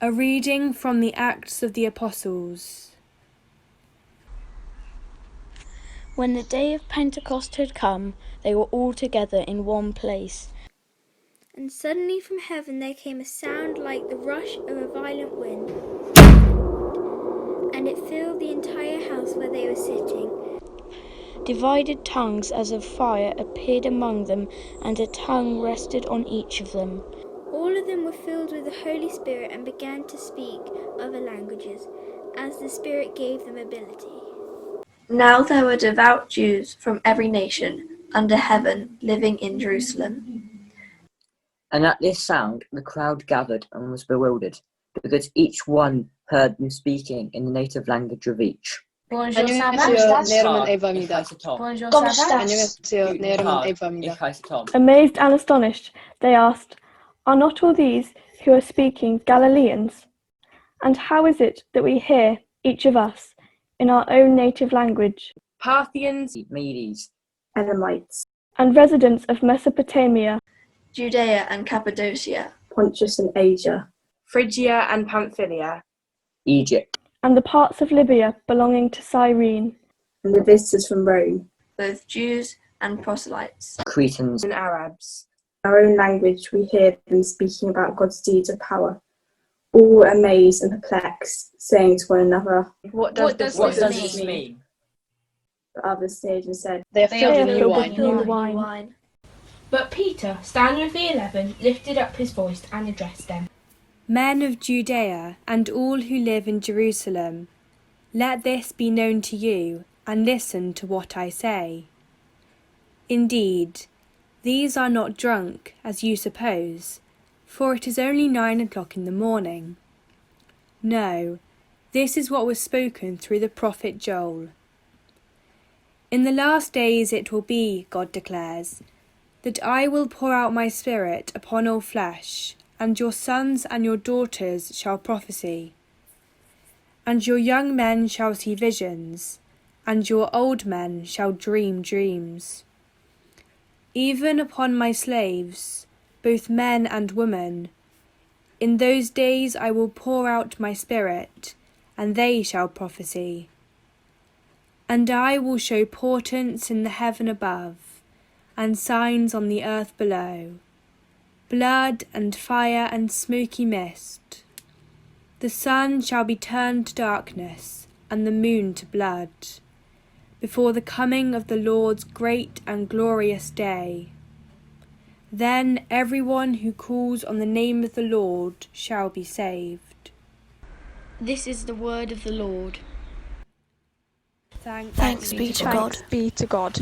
A reading from the Acts of the Apostles. When the day of Pentecost had come, they were all together in one place. And suddenly from heaven there came a sound like the rush of a violent wind, and it filled the entire house where they were sitting. Divided tongues as of fire appeared among them, and a tongue rested on each of them. All of them were filled with the Holy Spirit and began to speak other languages, as the Spirit gave them ability. Now there were devout Jews from every nation under heaven living in Jerusalem. And at this sound the crowd gathered and was bewildered, because each one heard them speaking in the native language of each. Bonjour, ça va? Amazed and astonished, they asked, "Are not all these who are speaking Galileans? And how is it that we hear, each of us, in our own native language?" Parthians, Medes, Elamites, and residents of Mesopotamia, Judea and Cappadocia, Pontus and Asia, Phrygia and Pamphylia, Egypt, and the parts of Libya belonging to Cyrene, and the visitors from Rome, both Jews and proselytes, Cretans and Arabs. our own language we hear them speaking about God's deeds of power, all were amazed and perplexed, saying to one another, What does this mean? But others sneered and said, They are "They filled are with filled new with wine. new wine." But Peter, standing with the 11, lifted up his voice and addressed them. Men of Judea and all who live in Jerusalem, let this be known to you, and listen to what I say. Indeed, these are not drunk, as you suppose, for it is only 9 o'clock in the morning. No, this is what was spoken through the prophet Joel. In the last days it will be, God declares, that I will pour out my Spirit upon all flesh, and your sons and your daughters shall prophesy. And your young men shall see visions, and your old men shall dream dreams. Even upon my slaves, both men and women, in those days I will pour out my Spirit, and they shall prophesy. And I will show portents in the heaven above, and signs on the earth below, blood and fire and smoky mist. The sun shall be turned to darkness, and the moon to blood, before the coming of the Lord's great and glorious day. Then everyone who calls on the name of the Lord shall be saved. This is the word of the Lord. Thanks be to God. Be to God.